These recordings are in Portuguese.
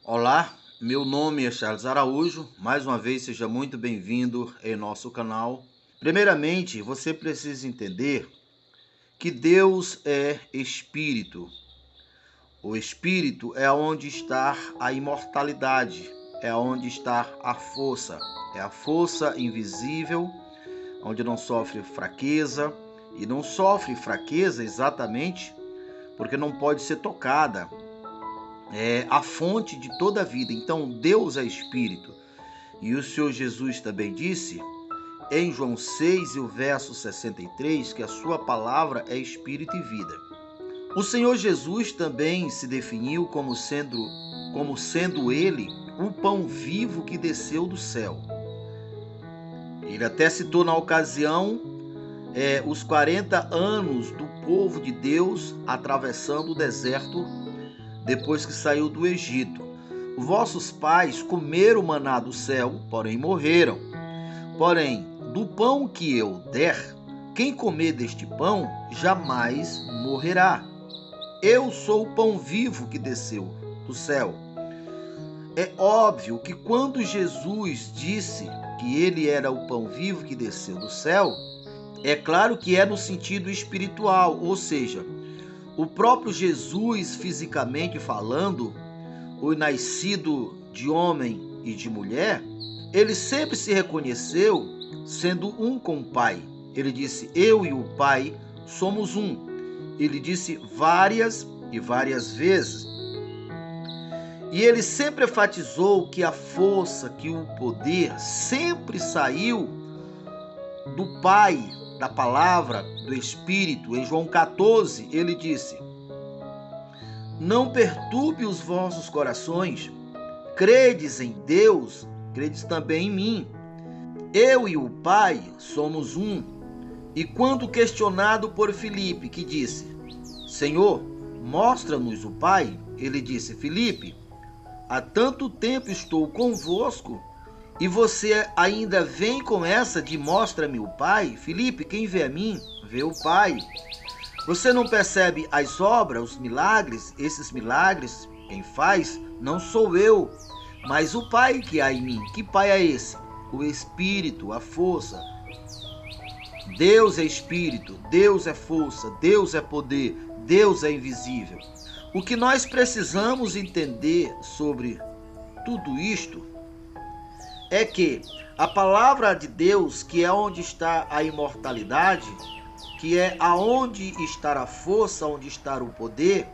Olá, meu nome é Charles Araújo. Mais uma vez, seja muito bem-vindo em nosso canal. Primeiramente, você precisa entender que Deus é Espírito. O Espírito é onde está a imortalidade, é onde está a força. É a força invisível, onde não sofre fraqueza, e não sofre fraqueza exatamente porque não pode ser tocada. É a fonte de toda a vida. Então, Deus é Espírito. E o Senhor Jesus também disse, em João 6 e o verso 63, que a sua palavra é Espírito e vida. O Senhor Jesus também se definiu como sendo Ele o pão vivo que desceu do céu. Ele até citou na ocasião os 40 anos do povo de Deus atravessando o deserto depois que saiu do Egito. Vossos pais comeram o maná do céu, porém morreram. Porém, do pão que eu der, quem comer deste pão jamais morrerá. Eu sou o pão vivo que desceu do céu. É óbvio que quando Jesus disse que ele era o pão vivo que desceu do céu, é claro que é no sentido espiritual, ou seja, o próprio Jesus, fisicamente falando, o nascido de homem e de mulher, ele sempre se reconheceu sendo um com o Pai. Ele disse, eu e o Pai somos um. Ele disse várias e várias vezes. E ele sempre enfatizou que a força, que o poder sempre saiu do Pai, da palavra, do Espírito. Em João 14, ele disse, não perturbe os vossos corações, credes em Deus, credes também em mim. Eu e o Pai somos um. E quando questionado por Filipe, que disse, Senhor, mostra-nos o Pai, ele disse, Filipe, há tanto tempo estou convosco, e você ainda vem com essa de mostra-me o Pai? Filipe, quem vê a mim, vê o Pai. Você não percebe as obras, os milagres? Esses milagres, quem faz, não sou eu, mas o Pai que há em mim. Que Pai é esse? O Espírito, a força. Deus é Espírito, Deus é força, Deus é poder, Deus é invisível. O que nós precisamos entender sobre tudo isto é que a palavra de Deus, que é onde está a imortalidade, que é aonde está a força, onde está o poder,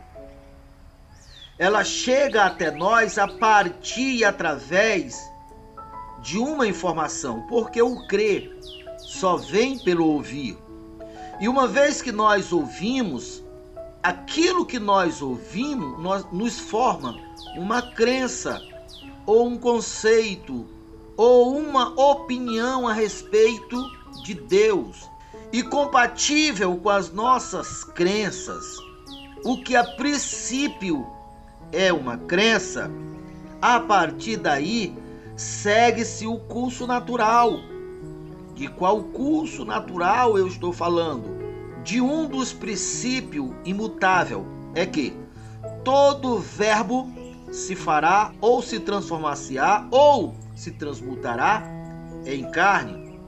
ela chega até nós a partir e através de uma informação, porque o crer só vem pelo ouvir. E uma vez que nós ouvimos, aquilo que nós ouvimos nos forma uma crença, ou um conceito, ou uma opinião a respeito de Deus. E compatível com as nossas crenças, o que a princípio é uma crença, a partir daí segue-se o curso natural. De qual curso natural eu estou falando? De um dos princípios imutável, é que todo verbo se fará ou se transformar-se-á ou se transmutará em carne.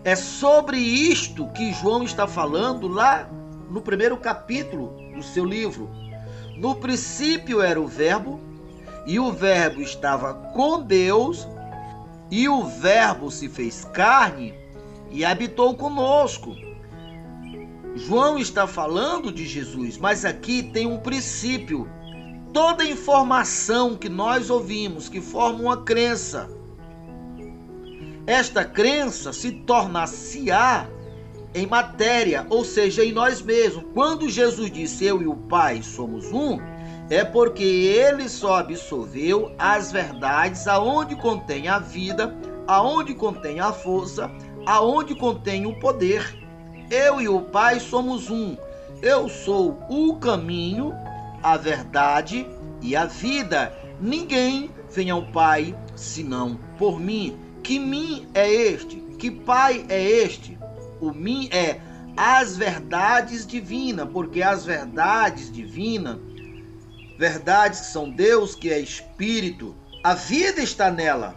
É sobre isto que João está falando lá no primeiro capítulo do seu livro. No princípio era o verbo, e o verbo estava com Deus, e o verbo se fez carne e habitou conosco. João está falando de Jesus, mas aqui tem um princípio. Toda informação que nós ouvimos, que forma uma crença, esta crença se torna-se-á em matéria, ou seja, em nós mesmos. Quando Jesus disse eu e o Pai somos um, é porque ele só absorveu as verdades aonde contém a vida, aonde contém a força, aonde contém o poder. Eu e o Pai somos um. Eu sou o caminho, a verdade e a vida. Ninguém vem ao Pai senão por mim. Que mim é este? Que Pai é este? O mim é as verdades divinas, porque as verdades divinas verdades que são Deus, que é Espírito. A vida está nela.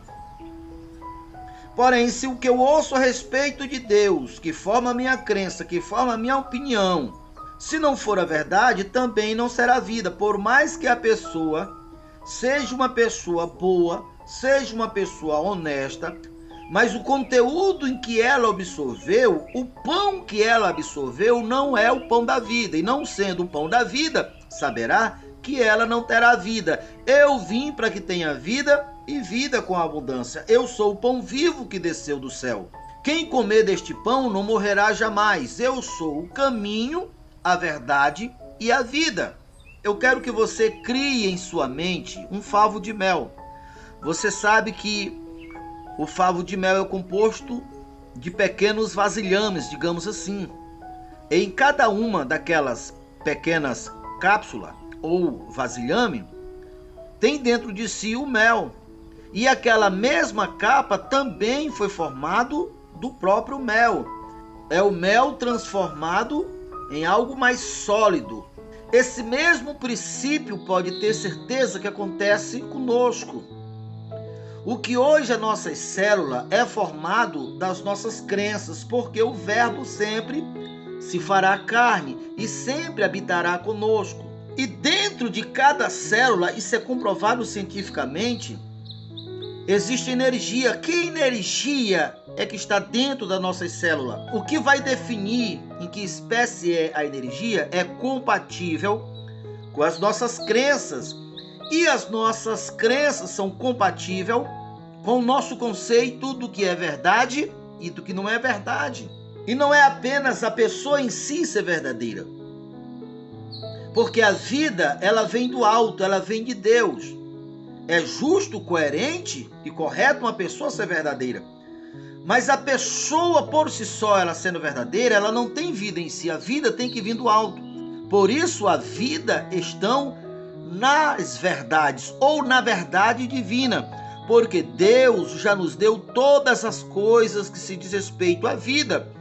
Porém, se o que eu ouço a respeito de Deus, que forma a minha crença, que forma a minha opinião, se não for a verdade, também não será vida. Por mais que a pessoa seja uma pessoa boa, seja uma pessoa honesta, mas o conteúdo em que ela absorveu, o pão que ela absorveu, não é o pão da vida. E não sendo o pão da vida, saberá que ela não terá vida. Eu vim para que tenha vida e vida com abundância. Eu sou o pão vivo que desceu do céu. Quem comer deste pão não morrerá jamais. Eu sou o caminho, a verdade e a vida. Eu quero que você crie em sua mente um favo de mel. Você sabe que o favo de mel é composto de pequenos vasilhames, digamos assim. Em cada uma daquelas pequenas cápsulas ou vasilhame, tem dentro de si o mel. E aquela mesma capa também foi formado do próprio mel. É o mel transformado em algo mais sólido. Esse mesmo princípio pode ter certeza que acontece conosco. O que hoje é nossa célula é formado das nossas crenças, porque o Verbo sempre se fará carne e sempre habitará conosco. E dentro de cada célula, isso é comprovado cientificamente, existe energia. Que energia é que está dentro da nossa célula? O que vai definir em que espécie é a energia é compatível com as nossas crenças. E as nossas crenças são compatíveis com o nosso conceito do que é verdade e do que não é verdade. E não é apenas a pessoa em si ser verdadeira. Porque a vida, ela vem do alto, ela vem de Deus. É justo, coerente e correto uma pessoa ser verdadeira. Mas a pessoa por si só, ela sendo verdadeira, ela não tem vida em si. A vida tem que vir do alto. Por isso a vida estão nas verdades ou na verdade divina. Porque Deus já nos deu todas as coisas que se diz respeito à vida.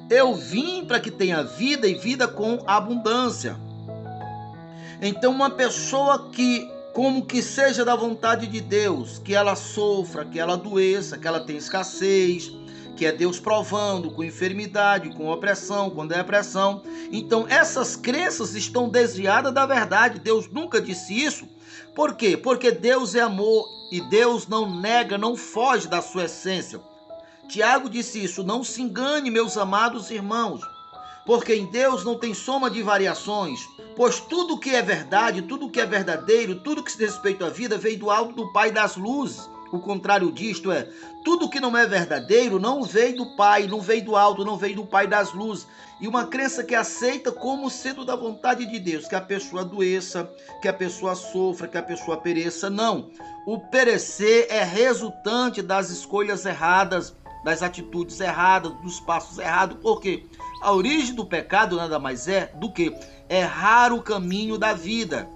Eu vim para que tenha vida e vida com abundância. Então uma pessoa que, como que seja da vontade de Deus, que ela sofra, que ela adoeça, que ela tenha escassez, que é Deus provando com enfermidade, com opressão, com depressão. Então essas crenças estão desviadas da verdade. Deus nunca disse isso. Por quê? Porque Deus é amor e Deus não nega, não foge da sua essência. Tiago disse isso: não se engane, meus amados irmãos, porque em Deus não tem soma de variações, pois tudo que é verdade, tudo que é verdadeiro, tudo que se diz respeito à vida veio do alto do Pai das luzes. O contrário disto é, tudo que não é verdadeiro não veio do Pai, não veio do alto, não veio do Pai das luzes. E uma crença que aceita como sendo da vontade de Deus, que a pessoa adoeça, que a pessoa sofra, que a pessoa pereça. Não, o perecer é resultante das escolhas erradas, das atitudes erradas, dos passos errados. Por quê? A origem do pecado nada mais é do que errar o caminho da vida.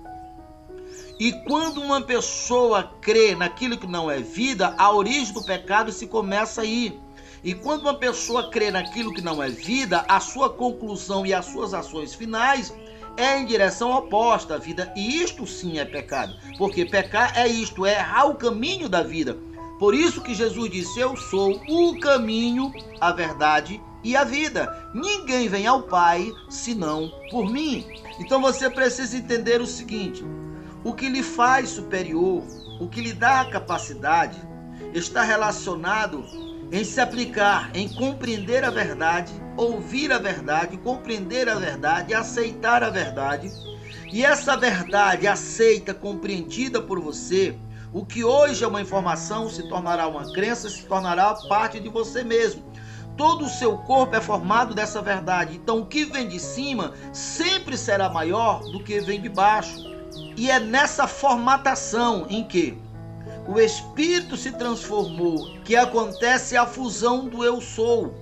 E quando uma pessoa crê naquilo que não é vida, a origem do pecado se começa aí. E quando uma pessoa crê naquilo que não é vida, a sua conclusão e as suas ações finais é em direção oposta à vida. E isto sim é pecado. Porque pecar é isto, é errar o caminho da vida. Por isso que Jesus disse: eu sou o caminho, a verdade e a vida. Ninguém vem ao Pai senão por mim. Então você precisa entender o seguinte: o que lhe faz superior, o que lhe dá a capacidade, está relacionado em se aplicar, em compreender a verdade, ouvir a verdade, compreender a verdade, aceitar a verdade. E essa verdade aceita, compreendida por você, o que hoje é uma informação se tornará uma crença, se tornará parte de você mesmo. Todo o seu corpo é formado dessa verdade. Então o que vem de cima sempre será maior do que vem de baixo. E é nessa formatação em que o Espírito se transformou que acontece a fusão do eu sou.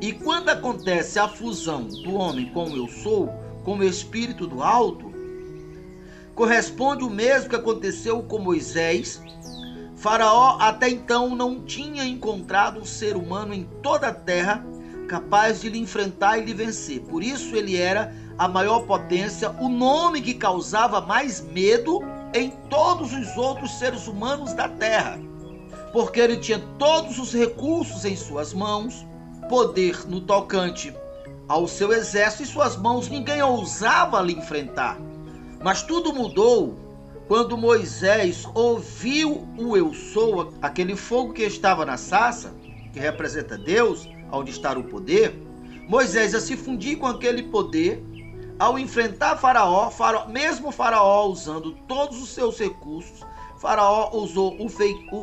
E quando acontece a fusão do homem com o eu sou, com o Espírito do alto, corresponde o mesmo que aconteceu com Moisés. Faraó até então não tinha encontrado um ser humano em toda a terra capaz de lhe enfrentar e lhe vencer. Por isso ele era a maior potência, o nome que causava mais medo em todos os outros seres humanos da terra, porque ele tinha todos os recursos em suas mãos, poder no tocante ao seu exército, em suas mãos ninguém ousava lhe enfrentar. Mas tudo mudou quando Moisés ouviu o eu sou, aquele fogo que estava na sarça, que representa Deus, onde está o poder. Moisés, a se fundir com aquele poder, ao enfrentar Faraó, mesmo Faraó usando todos os seus recursos, Faraó usou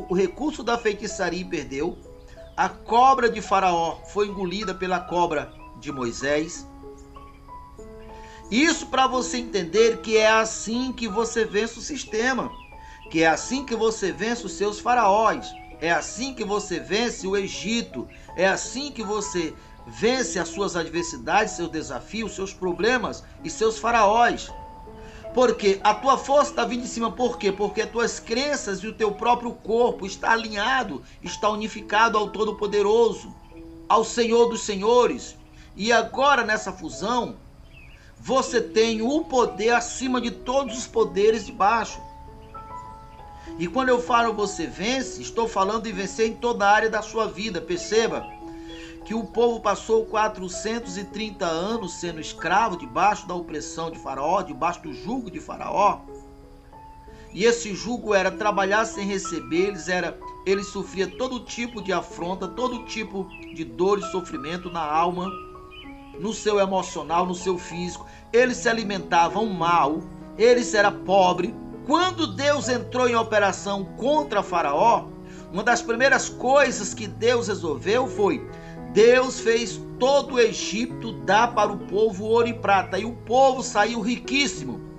o recurso da feitiçaria e perdeu. A cobra de Faraó foi engolida pela cobra de Moisés. Isso para você entender que é assim que você vence o sistema, que é assim que você vence os seus faraós, é assim que você vence o Egito, é assim que você vence as suas adversidades, seus desafios, seus problemas e seus faraós. Porque a tua força está vindo de cima. Por quê? Porque as tuas crenças e o teu próprio corpo está alinhado, está unificado ao Todo-Poderoso, ao Senhor dos Senhores. E agora nessa fusão, você tem o poder acima de todos os poderes de baixo. E quando eu falo você vence, estou falando de vencer em toda a área da sua vida. Perceba que o povo passou 430 anos sendo escravo, debaixo da opressão de Faraó, debaixo do jugo de Faraó. E esse jugo era trabalhar sem receber, eles sofriam todo tipo de afronta, todo tipo de dor e sofrimento na alma, no seu emocional, no seu físico. Eles se alimentavam mal, eles eram pobres. Quando Deus entrou em operação contra Faraó, uma das primeiras coisas que Deus resolveu foi: Deus fez todo o Egito dar para o povo ouro e prata, e o povo saiu riquíssimo.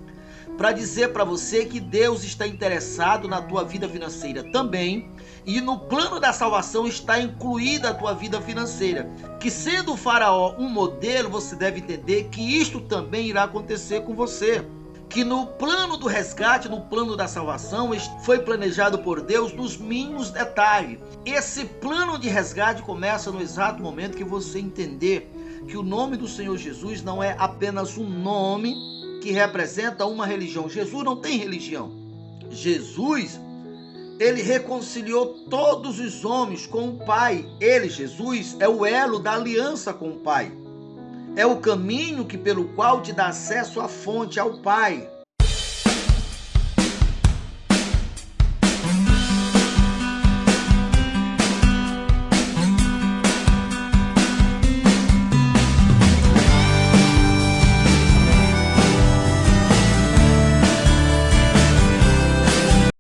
Para dizer para você que Deus está interessado na tua vida financeira também, e no plano da salvação está incluída a tua vida financeira. Que sendo o Faraó um modelo, você deve entender que isto também irá acontecer com você. Que no plano do resgate, no plano da salvação, foi planejado por Deus nos mínimos detalhes. Esse plano de resgate começa no exato momento que você entender que o nome do Senhor Jesus não é apenas um nome que representa uma religião. Jesus não tem religião. Jesus, ele reconciliou todos os homens com o Pai. Ele, Jesus, é o elo da aliança com o Pai. É o caminho pelo qual te dá acesso à fonte, ao Pai.